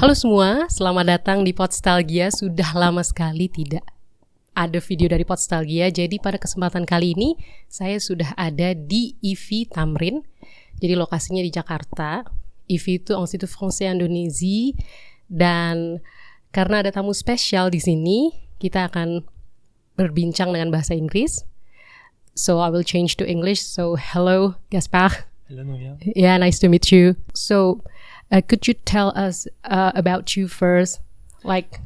Halo semua, selamat datang di Podstalgia. Sudah lama sekali tidak ada video dari Podstalgia. Jadi pada kesempatan kali ini saya sudah ada di IV Thamrin. Jadi lokasinya di Jakarta. IV itu Institut Français Indonésie. Dan karena ada tamu spesial di sini, kita akan berbincang dengan bahasa Inggris. So I will change to English. So hello Gaspard. Hello Novia. Yeah, nice to meet you. So could you tell us about you first? Like,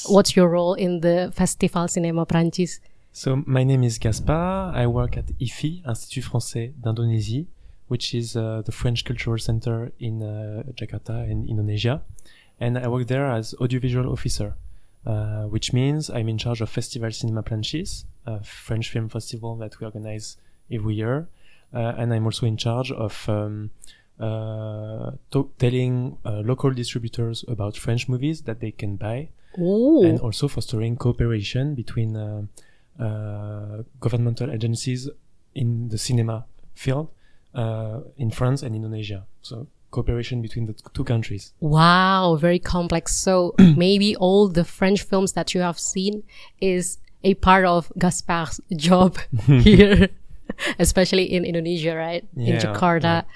what's your role in the Festival Sinema Prancis? So my name is Gaspard. I work at IFI, Institut Français d'Indonésie, which is the French Cultural Center in Jakarta in Indonesia. And I work there as audiovisual officer, which means I'm in charge of Festival Sinema Prancis, a French film festival that we organize every year. And I'm also in charge of telling local distributors about French movies that they can buy. Ooh. And also fostering cooperation between governmental agencies in the cinema field in France and Indonesia. So cooperation between the two countries. Wow, very complex. So maybe all the French films that you have seen is a part of Gaspard's job here, especially in Indonesia, right? In Yeah, Jakarta. yeah.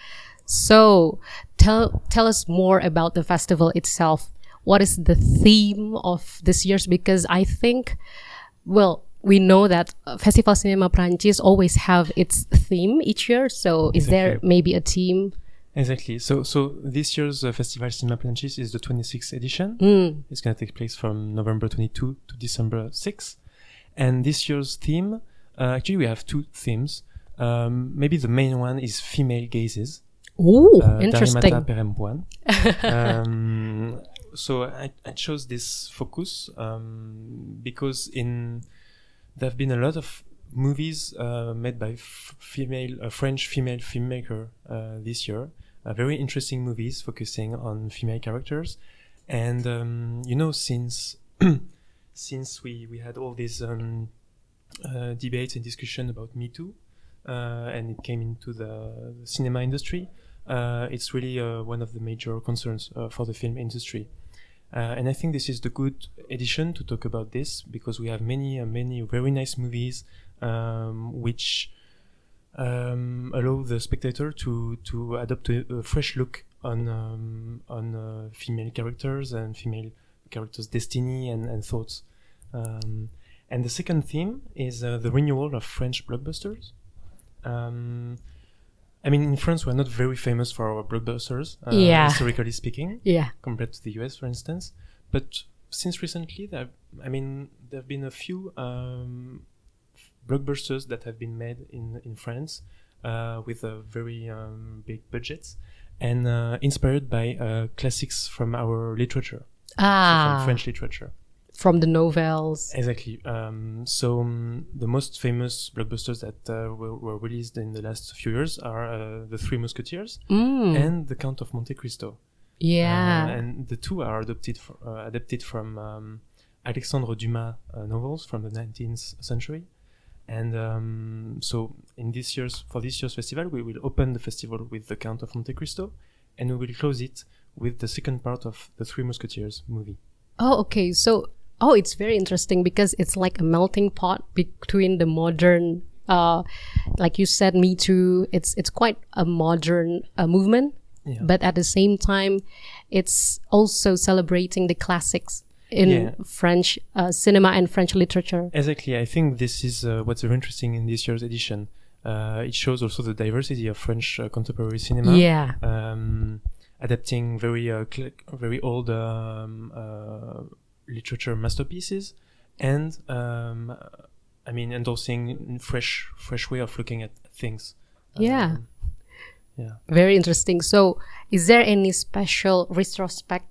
So tell us more about the festival itself. What is the theme of this year's? Because I think, well, we know that Festival Sinema Prancis always have its theme each year. So is there Exactly. maybe a theme? Exactly. So this year's Festival Cinema Prancis is the 26th edition. It's going to take place from November 22 to December 6. And this year's theme, actually we have two themes. Maybe the main one is female gazes. Ooh, Dari interesting. Perelman. So I chose this focus because there have been a lot of movies made by French female filmmaker this year. Very interesting movies focusing on female characters, and since since we had all these debates and discussion about Me Too, and it came into the cinema industry. It's really one of the major concerns for the film industry. And I think this is the good edition to talk about this because we have many very nice movies which allow the spectator to adopt a fresh look on female characters and female characters' destiny and thoughts. And the second theme is the renewal of French blockbusters. I mean, in France, we're not very famous for our blockbusters, historically speaking, compared to the US, for instance. But since recently, there have been a few blockbusters that have been made in France with very big budgets and inspired by classics from our literature, so from French literature. From the novels. Exactly. The most famous blockbusters that were released in the last few years are The Three Musketeers and The Count of Monte Cristo. Yeah. And the two are adapted from Alexandre Dumas novels from the 19th century. And so for this year's festival, we will open the festival with The Count of Monte Cristo, and we will close it with the second part of The Three Musketeers movie. Oh, okay. So, it's very interesting because it's like a melting pot between the modern, like you said, Me Too. It's quite a modern movement, but at the same time, it's also celebrating the classics in French cinema and French literature. Exactly. I think this is what's very interesting in this year's edition. It shows also the diversity of French contemporary cinema. Yeah. Adapting very old literature masterpieces, and endorsing fresh way of looking at things. Yeah. Very interesting. So, is there any special retrospect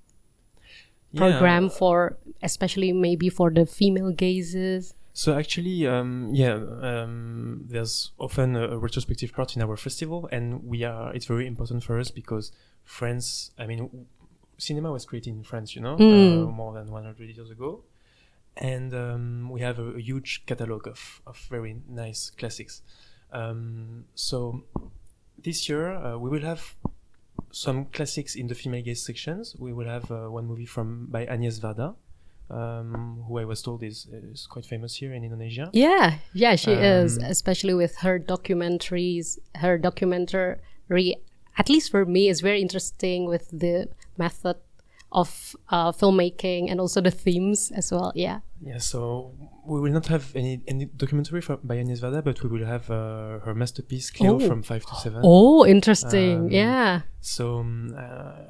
program for, especially maybe for the female gazes? So actually, there's often a retrospective part in our festival, and it's very important for us because France, cinema was created in France, more than 100 years ago. And we have a huge catalog of very nice classics. So this year we will have some classics in the female gaze sections. We will have one movie by Agnes Varda, who I was told is quite famous here in Indonesia. Yeah, she is, especially with her documentaries. Her documentary, at least for me, is very interesting with the method of filmmaking and also the themes as well. Yeah. Yeah, so we will not have any documentary by Agnes Varda, but we will have her masterpiece Cleo from 5 to 7. Oh, interesting. Yeah. So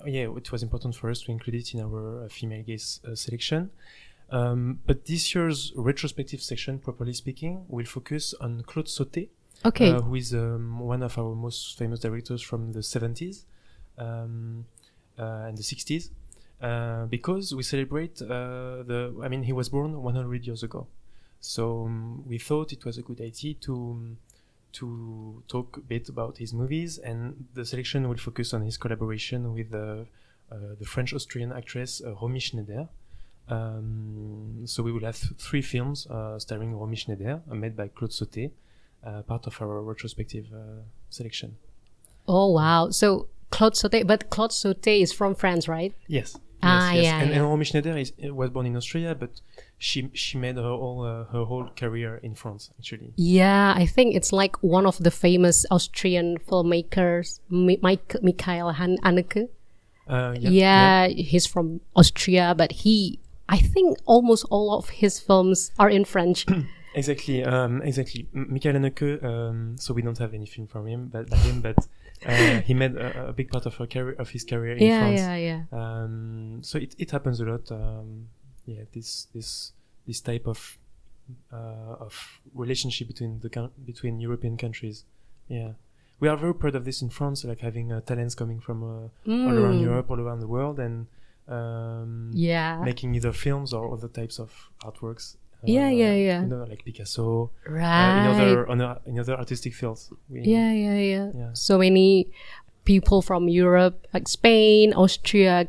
it was important for us to include it in our female gaze selection. But this year's retrospective section, properly speaking, will focus on Claude Sauté, who is one of our most famous directors from the 70s and the 60s. Because we celebrate he was born 100 years ago. So we thought it was a good idea to talk a bit about his movies, and the selection will focus on his collaboration with the French-Austrian actress Romy Schneider. So we will have 3 films starring Romy Schneider, made by Claude Sauté, part of our retrospective selection. Oh, wow. So Claude Sauté is from France, right? Yes. Yeah. And Romy Schneider was born in Austria, but she made her whole career in France, actually. Yeah, I think it's like one of the famous Austrian filmmakers, Michael Haneke. He's from Austria, but I think almost all of his films are in French. Exactly. Michael Haneke. So we don't have any film from him, but he made a big part of his career in France. Yeah. So it happens a lot. This type of relationship between European countries. Yeah, we are very proud of this in France, like having talents coming from all around Europe, all around the world, and making either films or other types of artworks. Like Picasso, right? In other artistic fields. So many people from Europe, like Spain, Austria,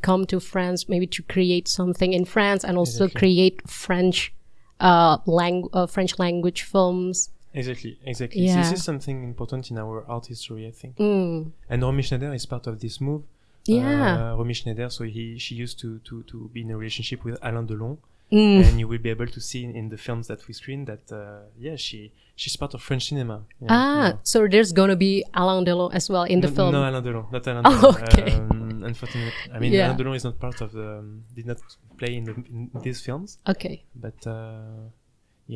come to France maybe to create something in France, and also create French language films. Exactly. Yeah. This is something important in our art history, I think. And Romy Schneider is part of this move. Romy Schneider, so she used to be in a relationship with Alain Delon. And you will be able to see in the films that we screen that she's part of French cinema. So there's gonna be Alain Delon as well in the film. No, Alain Delon, not Alain Delon. Okay. Unfortunately, Alain Delon is not part of did not play in these films. Okay. But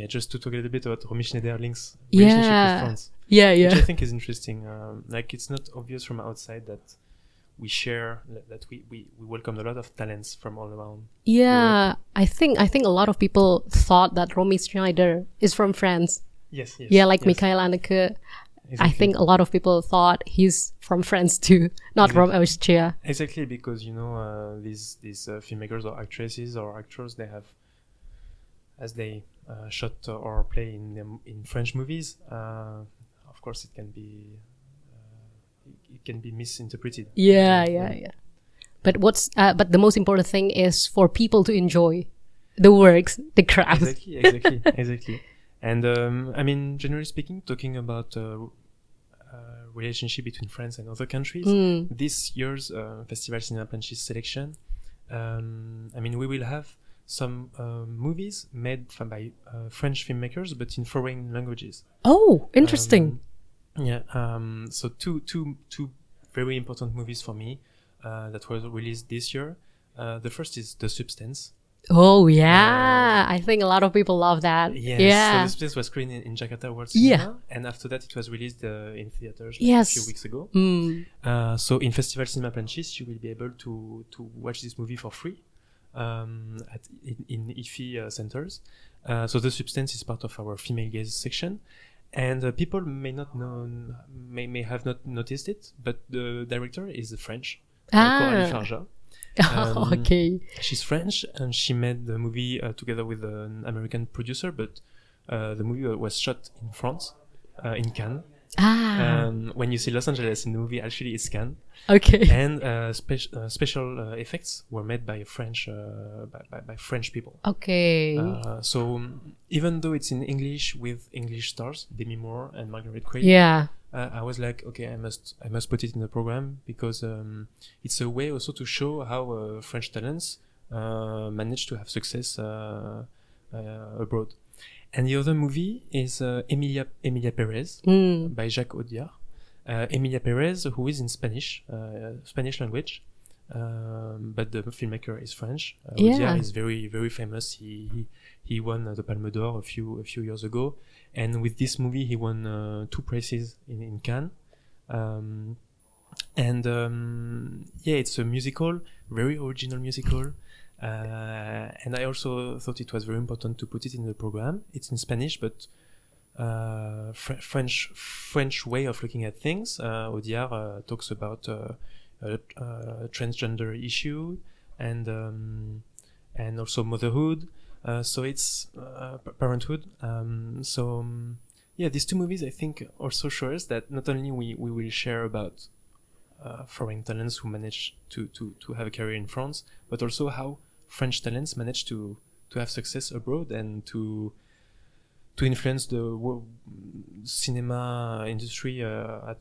just to talk a little bit about Romy Schneider's relationship with France. Which I think is interesting. It's not obvious from outside that we share, that we welcome a lot of talents from all around. Europe. I think a lot of people thought that Romy Schneider is from France. Yes. Michael Haneke. Exactly. I think a lot of people thought he's from France too, not from Austria. Exactly, because these filmmakers or actresses or actors, they have, as they shot or play in French movies, of course it can be misinterpreted. Yeah. But but the most important thing is for people to enjoy the works, the craft. Exactly. And generally speaking, talking about relationship between France and other countries, this year's Festival Sinema Prancis selection, we will have some movies made by French filmmakers, but in foreign languages. Oh, interesting. So two very important movies for me that were released this year. The first is The Substance. Oh yeah, I think a lot of people love that. Yes, so The Substance was screened in Jakarta World Cinema, and after that it was released in theaters a few weeks ago. So in Festival Sinema Prancis, you will be able to watch this movie for free in IFI centers. So The Substance is part of our female gaze section. And people may have not noticed it, but the director is French, Coralie Farja. Okay. She's French, and she made the movie together with an American producer, but the movie was shot in France, in Cannes. When you see Los Angeles in the movie, actually it's Cannes. Okay. And special effects were made by French people. Okay. So even though it's in English with English stars, Demi Moore and Margaret Qualley, I was like, okay, I must put it in the program because it's a way also to show how French talents manage to have success abroad. And the other movie is Emilia Perez by Jacques Audiard. Emilia Perez, who is in Spanish language, but the filmmaker is French. Audiard is very, very famous. He won the Palme d'Or a few years ago, and with this movie he won 2 prizes in Cannes. It's a musical, very original musical. And I also thought it was very important to put it in the program. It's in Spanish, but French way of looking at things. Audiard talks about transgender issue and also motherhood. So it's parenthood. These 2 movies I think also show us that not only we will share about foreign talents who manage to have a career in France, but also how French talents manage to have success abroad and to influence the cinema industry all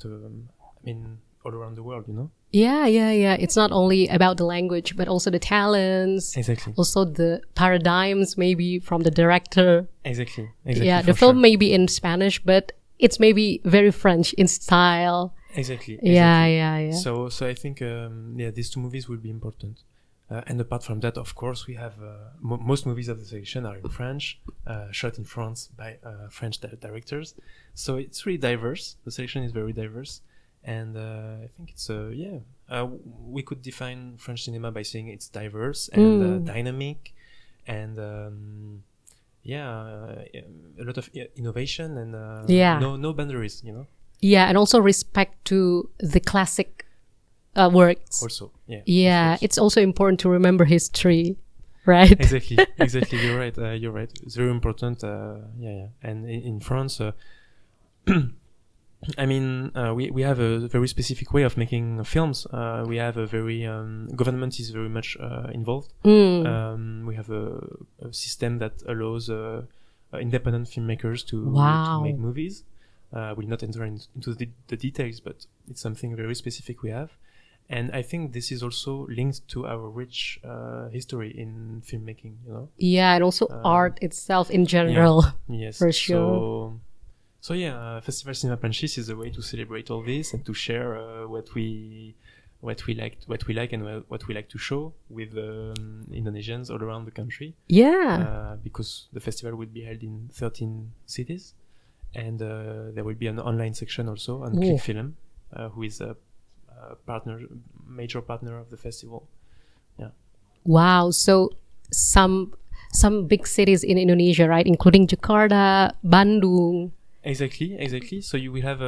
around the world, you know? Yeah. It's not only about the language, but also the talents. Exactly. Also the paradigms, maybe from the director. Exactly. Yeah, the film may be in Spanish, but it's maybe very French in style. Exactly. Yeah. So I think these 2 movies will be important. And apart from that, of course, we have most movies of the selection are in French, shot in France by French directors. So it's really diverse. The selection is very diverse, and I think it's we could define French cinema by saying it's diverse and dynamic, and a lot of innovation and no boundaries, you know. Yeah, and also respect to the classic works. Also, it's also important to remember history, right? Exactly. You're right. It's very important. And in France, we have a very specific way of making films. We have a very government is very much involved. We have a system that allows independent filmmakers to make movies. We'll not enter into the details, but it's something very specific we have. And I think this is also linked to our rich history in filmmaking, you know? Yeah, and also art itself in general. Yes, for sure. So Festival Sinema Prancis is a way to celebrate all this and to share what we like and what we like to show with Indonesians all around the country. Yeah. Because the festival will be held in 13 cities, and there will be an online section also on Click Film, who is a major partner of the festival. Yeah. Wow. So some big cities in Indonesia, right? Including Jakarta, Bandung. Exactly. So you will have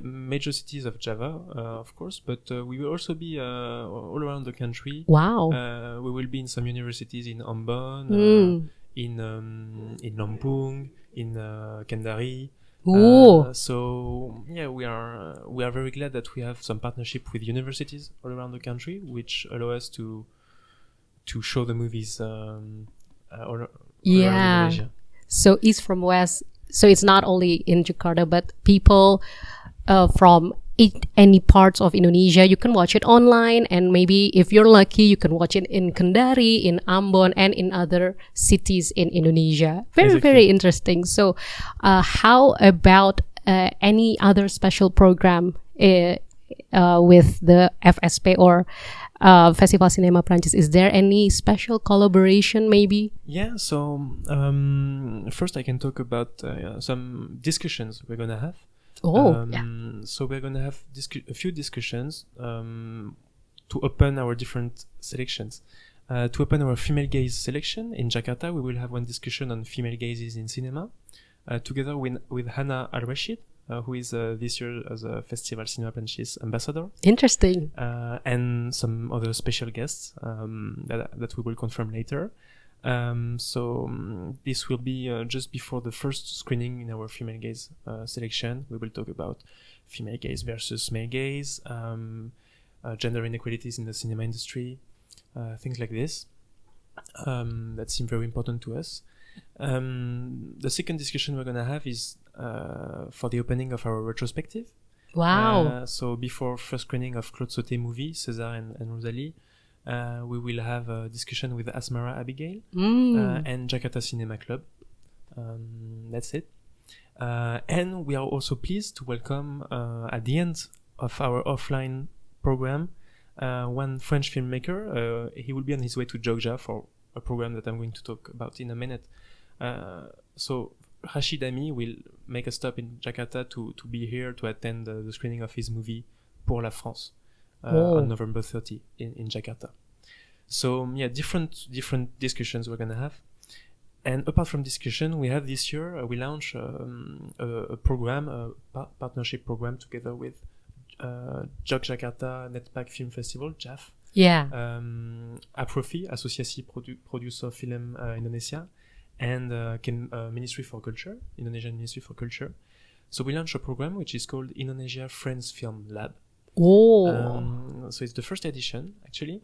major cities of Java, of course, but we will also be all around the country. Wow. We will be in some universities in Ambon, in Lampung, in Kendari. So we are very glad that we have some partnership with universities all around the country, which allow us to show the movies all around Indonesia. So east from west. So it's not only in Jakarta, but people from any parts of Indonesia, you can watch it online, and maybe if you're lucky, you can watch it in Kendari, in Ambon, and in other cities in Indonesia. Very interesting. So how about any other special program with the FSP or Festival Sinema Prancis? Is there any special collaboration maybe? Yeah, so first I can talk about some discussions we're gonna have. So we're gonna have a few discussions to open our different selections. To open our female gaze selection in Jakarta, we will have one discussion on female gazes in cinema, together with Hannah Al-Rashid, who is this year as a Festival Sinema Prancis ambassador. Interesting. And some other special guests that we will confirm later. So this will be just before the first screening in our female gaze selection. We will talk about female gaze versus male gaze, gender inequalities in the cinema industry, things like this. That seem very important to us. The second discussion we're going to have is for the opening of our retrospective. Wow. So before first screening of Claude Sauté movie, César and Rosalie, we will have a discussion with Asmara Abigail and Jakarta Cinema Club. That's it. And we are also pleased to welcome at the end of our offline program one French filmmaker. He will be on his way to Jogja for a program that I'm going to talk about in a minute. So Rachid Ami will make a stop in Jakarta to be here to attend the screening of his movie Pour la France on November 30 in Jakarta. So yeah, different discussions we're gonna have. And apart from discussion, we have this year, we launch a program, a partnership program together with Jakarta Netpack Film Festival, JAF. Yeah. Aprofi, Asosiasi Producer Film Indonesia, and Ministry for Culture, Indonesian Ministry for Culture. So we launched a program which is called Indonesia Friends Film Lab. So it's the first edition, actually.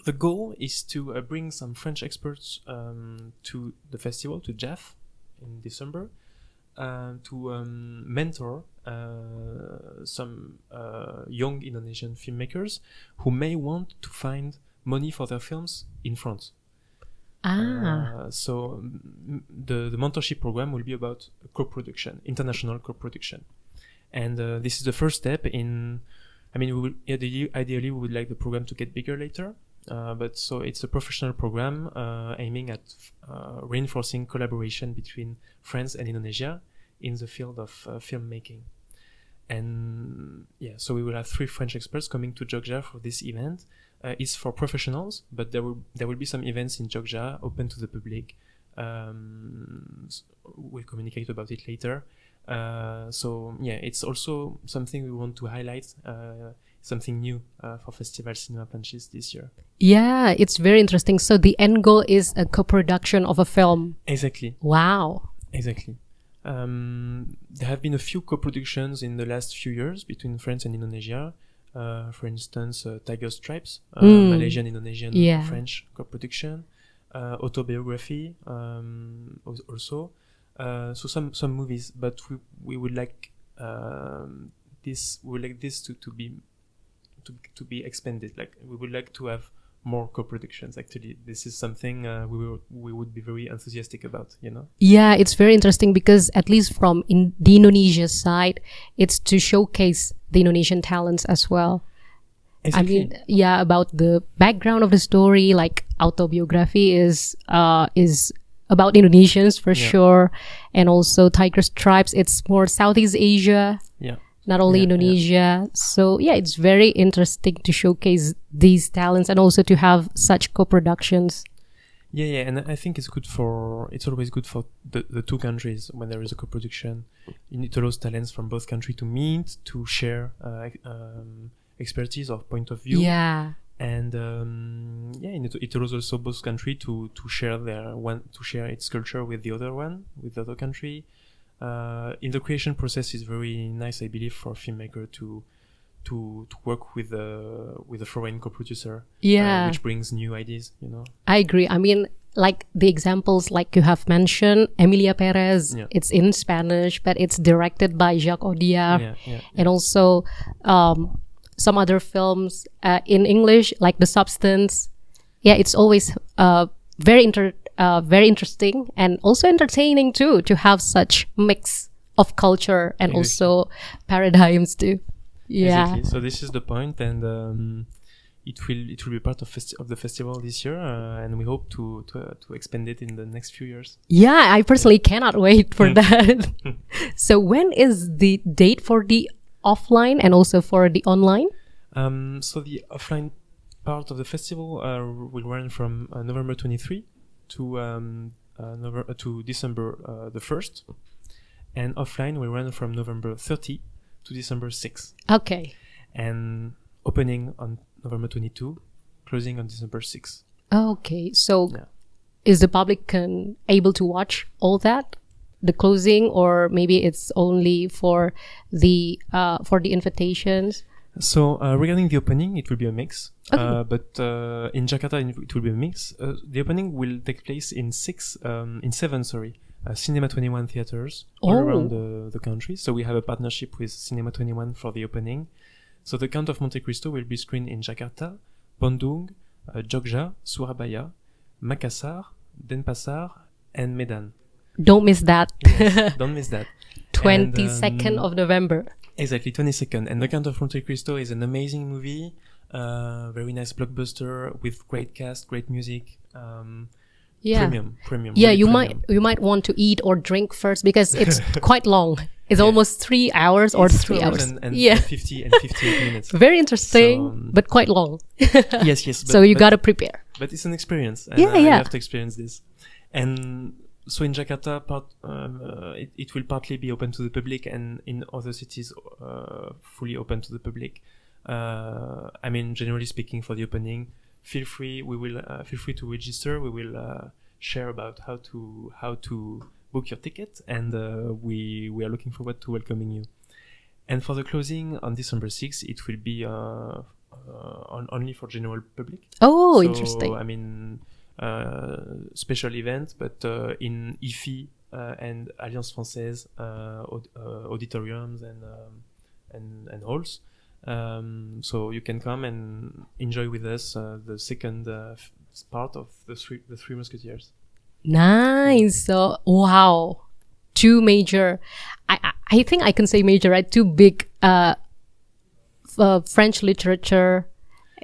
The goal is to bring some French experts to the festival, to JAF, in December, to mentor some young Indonesian filmmakers who may want to find money for their films in France. So the mentorship program will be about co-production, international co-production. And this is the first step in, I mean, ideally we would like the program to get bigger later. But so it's a professional program aiming at reinforcing collaboration between France and Indonesia in the field of filmmaking. And yeah, so we will have 3 French experts coming to Jogja for this event. It's for professionals, but there will be some events in Jogja open to the public. We'll communicate about it later. So yeah, it's also something we want to highlight. Something new for Festival Sinema Prancis this year. Yeah, it's very interesting. So the end goal is a co-production of a film. Exactly. Wow. Exactly. There have been a few co-productions in the last few years between France and Indonesia. For instance, Tiger Stripes, Malaysian, Indonesian, French co-production. Autobiography also. So some movies, but we would like this to be expanded. Like we would like to have more co-productions. Actually, this is something we would be very enthusiastic about. You know. Yeah, it's very interesting because at least from the Indonesia side, it's to showcase the Indonesian talents as well. Exactly. I mean, yeah, about the background of the story, like Autobiography is about Indonesians for sure, and also Tiger Stripes. It's more Southeast Asia. Yeah. Not only Indonesia. So yeah, it's very interesting to showcase these talents and also to have such co-productions. Yeah, and I think it's always good for the two countries when there is a co-production. It allows talents from both countries to meet, to share expertise or point of view. Yeah. And it allows also both countries to share its culture with the other country. In the creation process is very nice, I believe, for a filmmaker to work with a foreign co-producer, which brings new ideas. You know, I agree. I mean, like the examples like you have mentioned, Emilia Perez. Yeah. It's in Spanish, but it's directed by Jacques Audiard, and also some other films in English, like The Substance. Yeah, it's always very interesting and also entertaining too, to have such mix of culture and also paradigms too. Yeah. Exactly. So this is the point, and it will be part of the festival this year, and we hope to expand it in the next few years. Yeah, I personally cannot wait for that. So when is the date for the offline and also for the online? So the offline part of the festival will run from November 23 to December the 1st, and offline will run from November 30 to December 6. Okay. And opening on November 22, closing on December 6. Okay, so is the public able to watch all that, the closing, or maybe it's only for the invitations? So regarding the opening, it will be a mix. Okay. But in Jakarta, it will be a mix. The opening will take place in 7 Cinema 21 theaters all around the country. So we have a partnership with Cinema 21 for the opening. So The Count of Monte Cristo will be screened in Jakarta, Bandung, Jogja, Surabaya, Makassar, Denpasar, and Medan. Don't miss that. Yes, don't miss that. 22nd of November. Exactly, 22nd. And The Count of Monte Cristo is an amazing movie, very nice blockbuster with great cast, great music. Premium. Yeah, really you premium. might want to eat or drink first because it's quite long. It's almost 3 hours or It's 3 hours. And Yeah. 50 and 58 minutes. Very interesting, So, but quite long. Yes. So you gotta prepare. But it's an experience. And, Yeah. You have to experience this. And so in Jakarta, it will partly be open to the public, and in other cities, fully open to the public. I mean, generally speaking, for the opening, feel free to register. We will share about how to book your ticket, and we are looking forward to welcoming you. And for the closing on December 6th, it will be only for general public. Oh, So, interesting. I mean, special event, but in IFI and Alliance Française auditoriums and halls. So you can come and enjoy with us the second part of the Three Musketeers. Nice. So, wow. Two major, I think I can say major, right? Two big French literature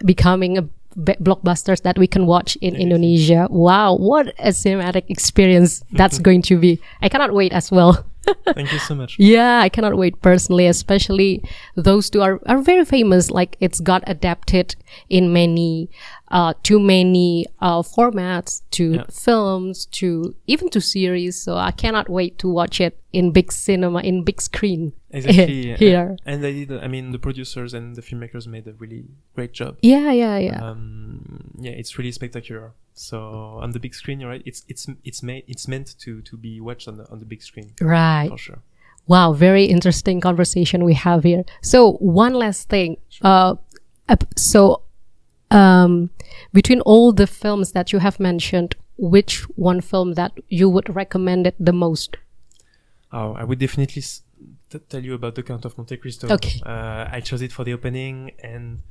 becoming a blockbusters that we can watch in Indonesia. Wow, what a cinematic experience that's going to be. I cannot wait as well. Thank you so much. Yeah, I cannot wait personally, especially those two are very famous. Like it's got adapted in too many formats, to films, to even to series. So I cannot wait to watch it in big cinema, in big screen. Exactly. Here. And they did, I mean, the producers and the filmmakers made a really great job. Yeah. Yeah, it's really spectacular. So on the big screen, you're right. It's meant to be watched on the big screen. Right. For sure. Wow, very interesting conversation we have here. So one last thing. Between all the films that you have mentioned, which one film that you would recommend it the most? Oh, I would definitely tell you about The Count of Monte Cristo. Okay. I chose it for the opening, and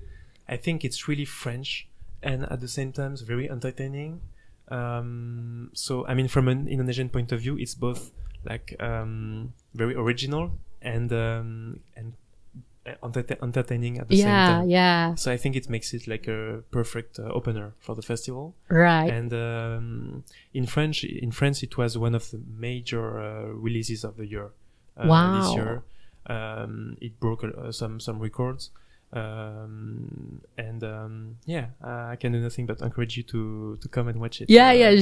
I think it's really French, and at the same time it's very entertaining. So I mean, from an Indonesian point of view, it's both like very original and entertaining at the same time. Yeah. So I think it makes it like a perfect opener for the festival. Right. And in France, it was one of the major releases of the year. Wow. This year, it broke some records. I can do nothing but encourage you to come and watch it.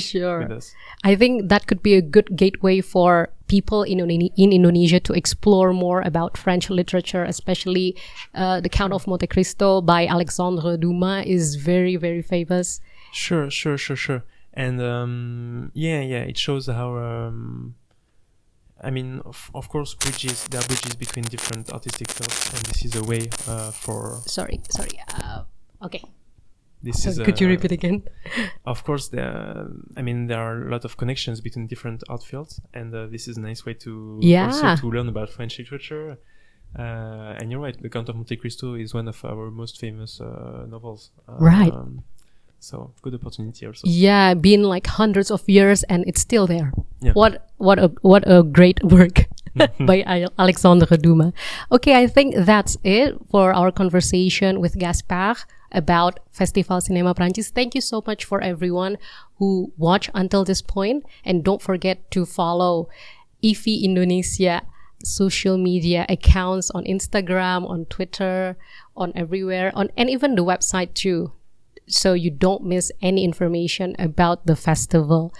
Sure. With us. I think that could be a good gateway for people in Indonesia to explore more about French literature, especially The Count of Monte Cristo by Alexandre Dumas is very, very famous. Sure. And it shows how I mean, of course, there are bridges between different artistic thoughts, and this is a way for... Sorry. Okay. This Could you repeat again? Of course, there are a lot of connections between different art fields, and this is a nice way to also to learn about French literature. And you're right, The Count of Monte Cristo is one of our most famous novels. Right. So good opportunity also. Yeah, been like hundreds of years and it's still there. Yeah. What a great work by Alexandre Dumas. Okay, I think that's it for our conversation with Gaspard about Festival Sinema Prancis. Thank you so much for everyone who watched until this point, and don't forget to follow IFI Indonesia social media accounts on Instagram, on Twitter, on everywhere, and even the website too, so you don't miss any information about the festival.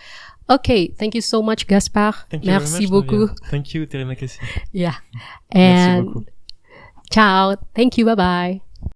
Okay, thank you so much, Gaspard. Thank you Merci very much, beaucoup. Nadia. Thank you, terima kasih. Yeah. Merci And beaucoup. ciao. Thank you. Bye-bye.